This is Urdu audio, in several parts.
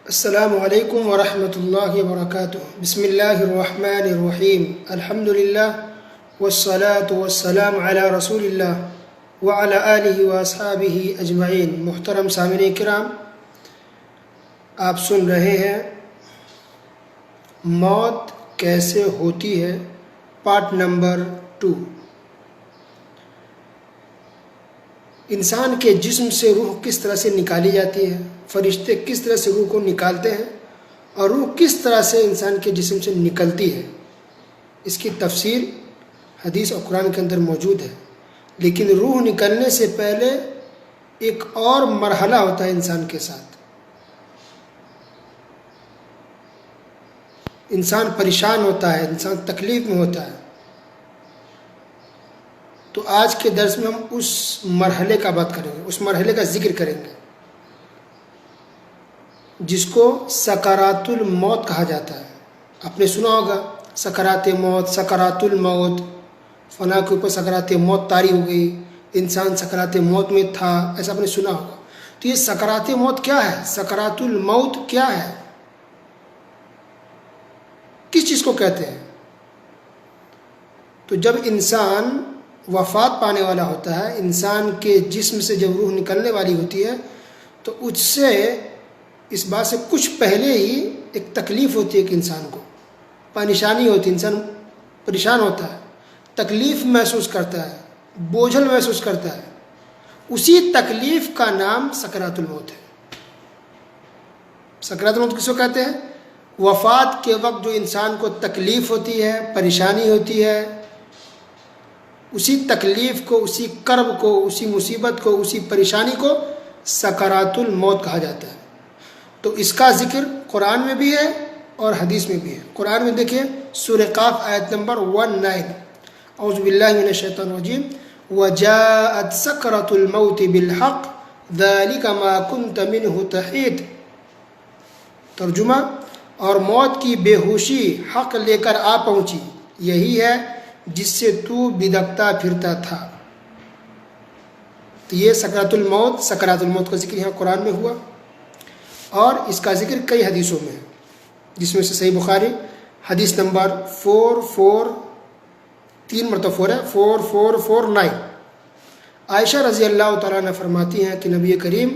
السلام علیکم ورحمۃ اللہ وبرکاتہ۔ بسم اللہ الرحمن الرحیم، الحمد للہ والصلاة والسلام علی رسول اللہ وعلی آلہ واصحابہ اجمعین۔ محترم سامعین کرام، آپ سن رہے ہیں موت کیسے ہوتی ہے، پارٹ نمبر 2۔ انسان کے جسم سے روح کس طرح سے نکالی جاتی ہے، فرشتے کس طرح سے روح کو نکالتے ہیں، اور روح کس طرح سے انسان کے جسم سے نکلتی ہے، اس کی تفسیر حدیث اور قرآن کے اندر موجود ہے۔ لیکن روح نکلنے سے پہلے ایک اور مرحلہ ہوتا ہے انسان کے ساتھ۔ انسان پریشان ہوتا ہے، انسان تکلیف میں ہوتا ہے۔ تو آج کے درس میں ہم اس مرحلے کا بات کریں گے، اس مرحلے کا ذکر کریں گے جس کو سکرات الموت کہا جاتا ہے۔ آپ نے سنا ہوگا سکرات موت، سکرات الموت، فلاں کے اوپر سکرات موت طاری ہو گئی، انسان سکرات موت میں تھا، ایسا آپ نے سنا ہوگا۔ تو یہ سکرات موت کیا ہے، سکرات الموت کیا ہے، کس چیز کو کہتے ہیں؟ تو جب انسان وفات پانے والا ہوتا ہے، انسان کے جسم سے جب روح نکلنے والی ہوتی ہے، تو اس سے اس بات سے کچھ پہلے ہی ایک تکلیف ہوتی ہے کہ انسان کو پریشانی ہوتی ہے، انسان پریشان ہوتا ہے، تکلیف محسوس کرتا ہے، بوجھل محسوس کرتا ہے۔ اسی تکلیف کا نام سکرات الموت ہے۔ سکرات الموت کس کو کہتے ہیں؟ وفات کے وقت جو انسان کو تکلیف ہوتی ہے، پریشانی ہوتی ہے، اسی تکلیف کو، اسی کرب کو، اسی مصیبت کو، اسی پریشانی کو سکرات الموت کہا جاتا ہے۔ تو اس کا ذکر قرآن میں بھی ہے اور حدیث میں بھی ہے۔ قرآن میں دیکھیں سورہ قاف آیت نمبر 19، اعوذ باللہ من الشیطان الرجیم، وَجَاءَتْ سَكْرَةُ الْمَوْتِ بِالْحَقِّ ذَلِكَ مَا كُنْتَ مِنْهُ تَحِيدُ۔ ترجمہ، اور موت کی بے ہوشی حق لے کر آ پہنچی، یہی ہے جس سے تو بدکتا پھرتا تھا۔ تو یہ سکرات الموت کا ذکر یہاں قرآن میں ہوا، اور اس کا ذکر کئی حدیثوں میں ہے، جس میں سے صحیح بخاری حدیث نمبر 4449 عائشہ رضی اللہ تعالیٰ عنہ فرماتی ہیں کہ نبی کریم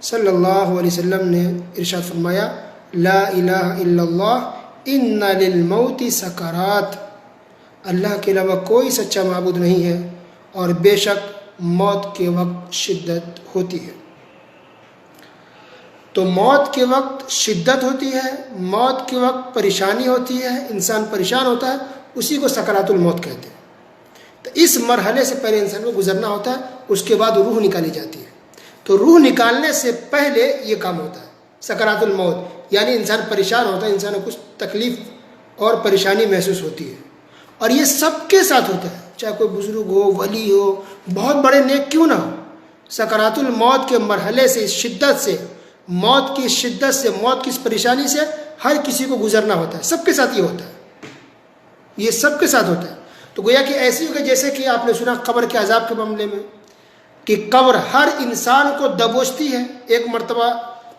صلی اللہ علیہ وسلم نے ارشاد فرمایا، لا الہ الا اللہ ان للموت سکرات، اللہ کے علاوہ کوئی سچا معبود نہیں ہے، اور بے شک موت کے وقت شدت ہوتی ہے۔ تو موت کے وقت شدت ہوتی ہے، موت کے وقت پریشانی ہوتی ہے، انسان پریشان ہوتا ہے، اسی کو سکرات الموت کہتے ہیں۔ تو اس مرحلے سے پہلے انسان کو گزرنا ہوتا ہے، اس کے بعد روح نکالی جاتی ہے۔ تو روح نکالنے سے پہلے یہ کام ہوتا ہے سکرات الموت، یعنی انسان پریشان ہوتا ہے، انسان کو کچھ تکلیف اور پریشانی محسوس ہوتی ہے، اور یہ سب کے ساتھ ہوتا ہے، چاہے کوئی بزرگ ہو، ولی ہو، بہت بڑے نیک کیوں نہ ہو۔ سکرات الموت کے مرحلے سے، اس شدت سے، موت کی شدت سے، موت کی اس پریشانی سے ہر کسی کو گزرنا ہوتا ہے، سب کے ساتھ یہ ہوتا ہے، یہ سب کے ساتھ ہوتا ہے۔ تو گویا کہ ایسی ہوگی جیسے کہ آپ نے سنا قبر کے عذاب کے معاملے میں، کہ قبر ہر انسان کو دبوچتی ہے، ایک مرتبہ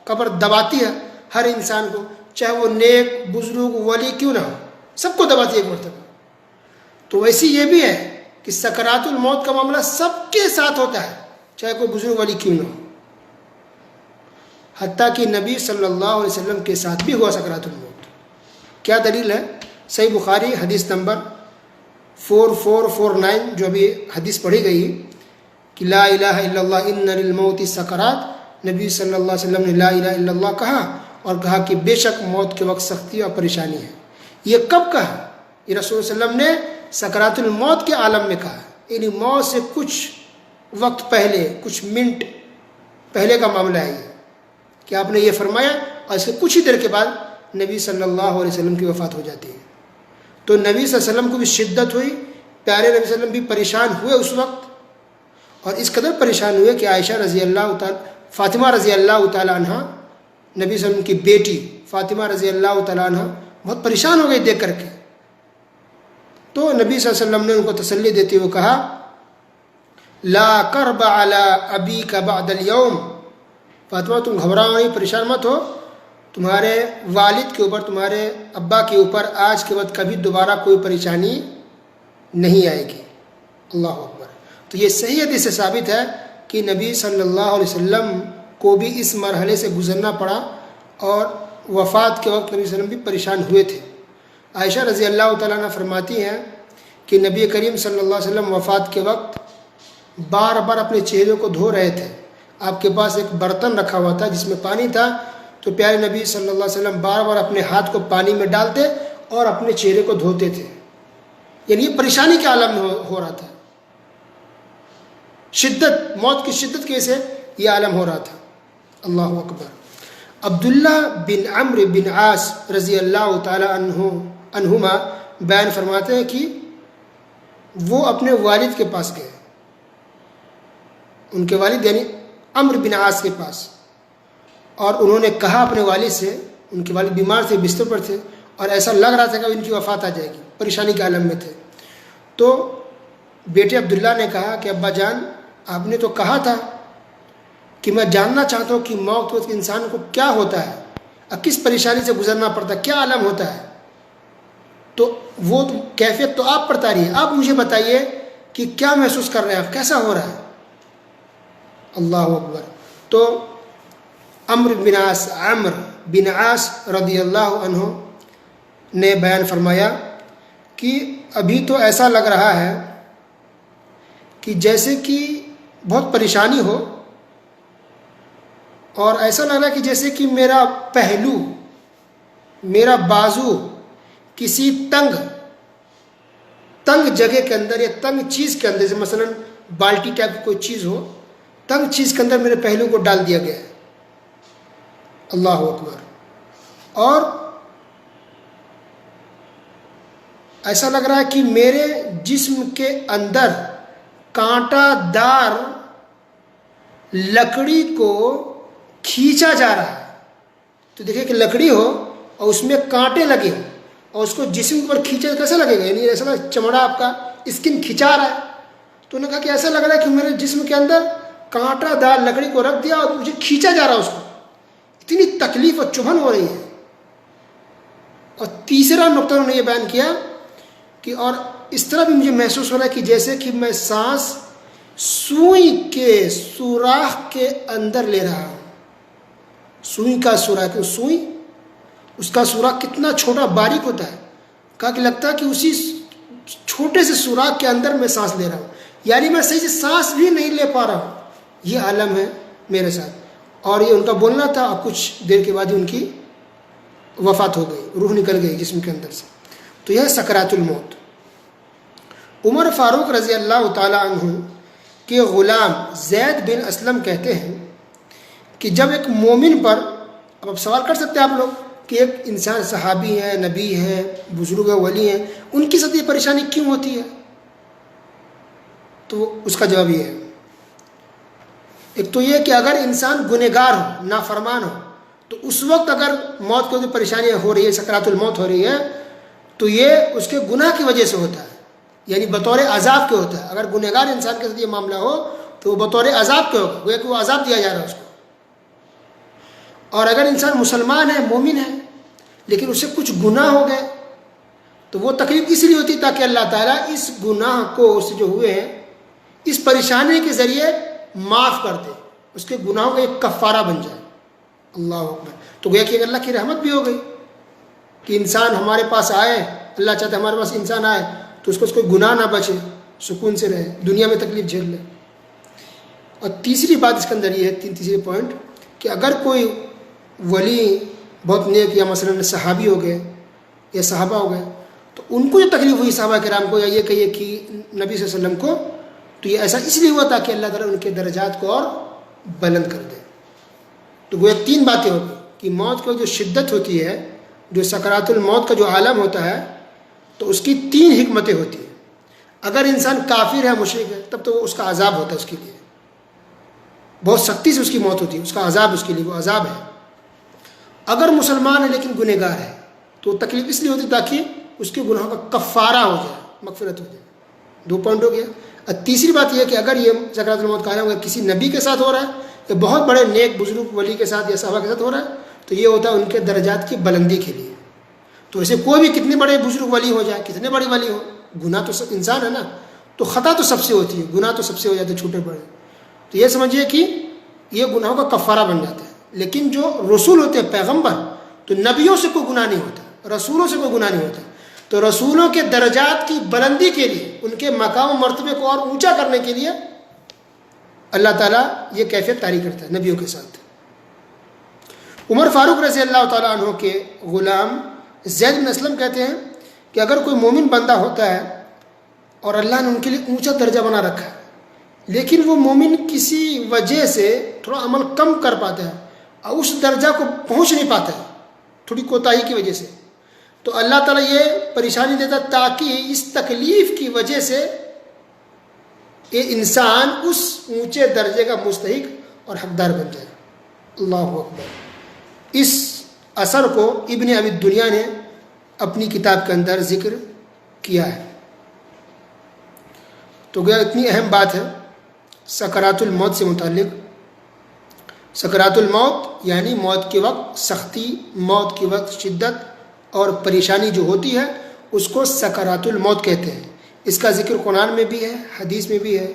قبر دباتی ہے ہر انسان کو، چاہے وہ نیک، بزرگ، ولی کیوں نہ ہو، سب کو دباتی ہے ایک مرتبہ۔ تو ویسے یہ بھی ہے کہ سکرات الموت کا معاملہ سب کے ساتھ ہوتا ہے، چاہے کوئی بزرگ ولی کیوں نہ ہو، حتیٰ کہ نبی صلی اللہ علیہ وسلم کے ساتھ بھی ہوا سکرات الموت۔ کیا دلیل ہے؟ صحیح بخاری حدیث نمبر 4449 جو ابھی حدیث پڑھی گئی کہ لا الہ الا اللہ ان للموت سکرات، نبی صلی اللہ علیہ وسلم نے لا الہ الا اللہ کہا، اور کہا کہ بے شک موت کے وقت سختی اور پریشانی ہے۔ یہ کب کہا؟ یہ رسول اللہ علیہ وسلم نے سکرات الموت کے عالم میں کہا، یعنی موت سے کچھ وقت پہلے، کچھ منٹ پہلے کا معاملہ ہے یہ، کہ آپ نے یہ فرمایا، اور اس کے کچھ ہی دیر کے بعد نبی صلی اللہ علیہ وسلم کی وفات ہو جاتی ہے۔ تو نبی صلی اللہ علیہ وسلم کو بھی شدت ہوئی، پیارے نبی صلی اللہ علیہ وسلم بھی پریشان ہوئے اس وقت، اور اس قدر پریشان ہوئے کہ عائشہ رضی اللہ تعالیٰ، فاطمہ رضی اللہ تعالیٰ عنہ، نبی صلی اللہ علیہ وسلم کی بیٹی فاطمہ رضی اللہ تعالیٰ عنہ بہت پریشان ہو گئی دیکھ کر کے۔ تو نبی صلی اللہ علیہ وسلم نے ان کو تسلی دیتے ہوئے کہا، لا کرب علی ابیک بعد اليوم، فاطمہ تم گھبراؤ نہیں، پریشان مت ہو، تمہارے والد کے اوپر، تمہارے ابا کے اوپر آج کے وقت کبھی دوبارہ کوئی پریشانی نہیں آئے گی۔ اللہ اکبر۔ تو یہ صحیح حدیث سے ثابت ہے کہ نبی صلی اللہ علیہ وسلم کو بھی اس مرحلے سے گزرنا پڑا اور وفات کے وقت نبی صلی اللہ علیہ وسلم بھی پریشان ہوئے تھے۔ عائشہ رضی اللہ تعالیٰ عنہ فرماتی ہیں کہ نبی کریم صلی اللہ علیہ وسلم وفات کے وقت بار بار اپنے چہرے کو دھو رہے تھے۔ آپ کے پاس ایک برتن رکھا ہوا تھا جس میں پانی تھا، تو پیارے نبی صلی اللہ علیہ وسلم بار بار اپنے ہاتھ کو پانی میں ڈالتے اور اپنے چہرے کو دھوتے تھے۔ یعنی یہ پریشانی کے عالم میں ہو رہا تھا، شدت، موت کی شدت کی وجہ سے یہ عالم ہو رہا تھا۔ اللہ اکبر۔ عبداللہ بن عمرو بن عاص رضی اللہ تعالی عنہما بیان فرماتے ہیں کہ وہ اپنے والد کے پاس گئے، ان کے والد یعنی عمرو بن عاص کے پاس، اور انہوں نے کہا اپنے والد سے، ان کے والد بیمار تھے، بستر پر تھے اور ایسا لگ رہا تھا کہ ان کی وفات آ جائے گی، پریشانی کے عالم میں تھے۔ تو بیٹے عبداللہ نے کہا کہ ابا جان، آپ نے تو کہا تھا کہ میں جاننا چاہتا ہوں کہ موت وقت انسان کو کیا ہوتا ہے، کس پریشانی سے گزرنا پڑتا ہے، کیا عالم ہوتا ہے۔ تو وہ کیفیت تو آپ پر طاری ہے، آپ مجھے بتائیے کہ کیا محسوس کر رہے ہیں آپ، کیسا ہو رہا ہے۔ اللہ اکبر۔ تو عمرو بن عاص رضی اللہ عنہ نے بیان فرمایا کہ ابھی تو ایسا لگ رہا ہے کہ جیسے کہ بہت پریشانی ہو، اور ایسا لگ رہا ہے کہ جیسے کہ میرا پہلو، میرا بازو کسی تنگ جگہ کے اندر یا تنگ چیز کے اندر، جیسے مثلا بالٹی ٹائپ کی کوئی چیز ہو، تنگ چیز کے اندر میرے پہلو کو ڈال دیا گیا ہے۔ اللہ اکبر۔ اور ایسا لگ رہا ہے کہ میرے جسم کے اندر کانٹا دار لکڑی کو کھینچا جا رہا ہے۔ تو دیکھیں کہ لکڑی ہو اور اس میں کانٹے لگے ہوں اور اس کو جسم پر کھینچا کیسے لگے گا، یعنی ایسا چمڑا آپ کا اسکن کھینچا رہا ہے۔ تو انہوں نے کہا کہ ایسا لگ رہا ہے کہ میرے جسم کے اندر کانٹا دار لکڑی کو رکھ دیا اور مجھے کھینچا جا رہا ہے، اس کو اتنی تکلیف اور چبھن ہو رہی ہے۔ اور تیسرا نقطہ انہوں نے یہ بیان کیا کہ اور اس طرح بھی مجھے محسوس ہو رہا ہے کہ جیسے کہ میں سانس سوئی کے سوراخ کے اندر لے رہا ہوں۔ سوئی کا سوراخ، سوئی اس کا سوراخ کتنا چھوٹا باریک ہوتا ہے، کہا کہ لگتا ہے کہ اسی چھوٹے سے سوراخ کے اندر میں سانس لے رہا ہوں، یعنی میں صحیح سے سانس بھی نہیں لے پا رہا ہوں۔ یہ عالم ہے میرے ساتھ۔ اور یہ ان کا بولنا تھا، اور کچھ دیر کے بعد ہی ان کی وفات ہو گئی، روح نکل گئی جسم کے اندر سے۔ تو یہ سکرات الموت۔ عمر فاروق رضی اللہ تعالی عنہ کے غلام زید بن اسلم کہتے ہیں کہ جب ایک مومن پر، اب آپ سوال کر سکتے ہیں آپ لوگ کہ ایک انسان صحابی ہے، نبی ہے، بزرگ ولی ہیں، ان کی ساتھ یہ پریشانی کیوں ہوتی ہے؟ تو اس کا جواب یہ ہے، ایک تو یہ کہ اگر انسان گنہگار ہو، نافرمان ہو، تو اس وقت اگر موت کو جو پریشانیاں ہو رہی ہے، سکرات الموت ہو رہی ہے، تو یہ اس کے گناہ کی وجہ سے ہوتا ہے، یعنی بطور عذاب کے ہوتا ہے۔ اگر گنہگار انسان کے ساتھ یہ معاملہ ہو تو وہ بطور عذاب کے ہوگا، گویا کہ وہ عذاب دیا جا رہا ہے اس کو۔ اور اگر انسان مسلمان ہے، مومن ہے، لیکن اس سے کچھ گناہ ہو گئے، تو وہ تکلیف اس لیے ہوتی تاکہ اللہ تعالیٰ اس گناہ کو، اس جو ہوئے ہیں، اس پریشانی کے ذریعے معاف کر دے، اس کے گناہوں کا ایک کفارہ بن جائے۔ اللہ اکبر۔ تو گویا کہ اللہ کی رحمت بھی ہو گئی کہ انسان ہمارے پاس آئے، اللہ چاہتا ہے ہمارے پاس انسان آئے تو اس کو کوئی گناہ نہ بچے، سکون سے رہے، دنیا میں تکلیف جھیل لے۔ اور تیسری بات اس کے اندر یہ ہے، تیسری پوائنٹ، کہ اگر کوئی ولی بہت نیک یا مثلا صحابی ہو گئے یا صحابہ ہو گئے، تو ان کو جو تکلیف ہوئی صحابہ کرام کو، یا یہ کہیے کہ نبی صلی اللہ علیہ وسلم کو، تو یہ ایسا اس لیے ہوا تاکہ اللہ تعالیٰ ان کے درجات کو اور بلند کر دے۔ تو وہ تین باتیں ہوگی کہ موت کی جو شدت ہوتی ہے، جو سکرات الموت کا جو عالم ہوتا ہے، تو اس کی تین حکمتیں ہوتی ہیں۔ اگر انسان کافر ہے، مشرک ہے، تب تو اس کا عذاب ہوتا ہے، اس کے لیے بہت سختی سے اس کی موت ہوتی ہے، اس کا عذاب، اس کے لیے وہ عذاب ہے۔ اگر مسلمان ہے لیکن گنہگار ہے، تو تکلیف اس لیے ہوتی ہے تاکہ اس کے گناہوں کا کفارہ ہو جائے، مغفرت ہو جائے۔ 2 پوائنٹ ہو گیا۔ اور تیسری بات یہ ہے کہ اگر یہ سکرات الموت کا عالم کسی نبی کے ساتھ ہو رہا ہے یا بہت بڑے نیک بزرگ ولی کے ساتھ یا صحابہ کے ساتھ ہو رہا ہے، تو یہ ہوتا ہے ان کے درجات کی بلندی کے لیے. تو ایسے کوئی بھی کتنے بڑے بزرگ ولی ہو جائے, کتنے بڑے ولی ہو, گناہ تو سب انسان ہے نا, تو خطا تو سب سے ہوتی ہے, گناہ تو سب سے ہو جاتے ہیں چھوٹے بڑے. تو یہ سمجھیے کہ یہ گناہوں کا کفارہ بن جاتا ہے. لیکن جو رسول ہوتے ہیں پیغمبر, تو نبیوں سے کوئی گناہ نہیں ہوتا, رسولوں سے کوئی گناہ نہیں ہوتا. تو رسولوں کے درجات کی بلندی کے لیے, ان کے مقام و مرتبے کو اور اونچا کرنے کے لیے اللہ تعالیٰ یہ کیفیت طاری کرتا ہے نبیوں کے ساتھ. عمر فاروق رضی اللہ تعالیٰ عنہ کے غلام زید بن اسلم کہتے ہیں کہ اگر کوئی مومن بندہ ہوتا ہے اور اللہ نے ان کے لیے اونچا درجہ بنا رکھا ہے, لیکن وہ مومن کسی وجہ سے تھوڑا عمل کم کر پاتا ہے اور اس درجہ کو پہنچ نہیں پاتا ہے تھوڑی کوتاہی کی وجہ سے, تو اللہ تعالیٰ یہ پریشانی دیتا تاکہ اس تکلیف کی وجہ سے یہ انسان اس اونچے درجے کا مستحق اور حقدار بن جائے. اللہ اکبر. اس اثر کو ابن ابی الدنیا نے اپنی کتاب کے اندر ذکر کیا ہے. تو گیا اتنی اہم بات ہے سکرات الموت سے متعلق. سکرات الموت یعنی موت کے وقت سختی, موت کے وقت شدت اور پریشانی جو ہوتی ہے اس کو سکرات الموت کہتے ہیں. اس کا ذکر قرآن میں بھی ہے, حدیث میں بھی ہے,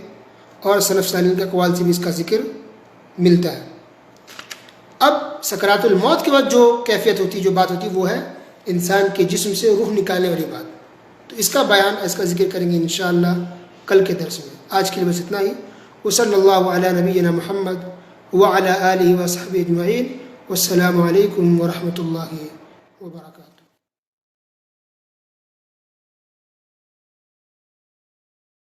اور سلف صالحین کے اقوال سے بھی اس کا ذکر ملتا ہے. اب سکرات الموت کے بعد جو کیفیت ہوتی ہے, جو بات ہوتی ہے, وہ ہے انسان کے جسم سے روح نکالنے والی بات. تو اس کا بیان, اس کا ذکر کریں گے انشاءاللہ کل کے درس میں. آج کے لیے بس اتنا ہی. وصلی اللہ علی نبینا محمد وعلی آلہ وصحبہ اجمعین. والسلام علیکم ورحمۃ اللہ وبرکاتہ.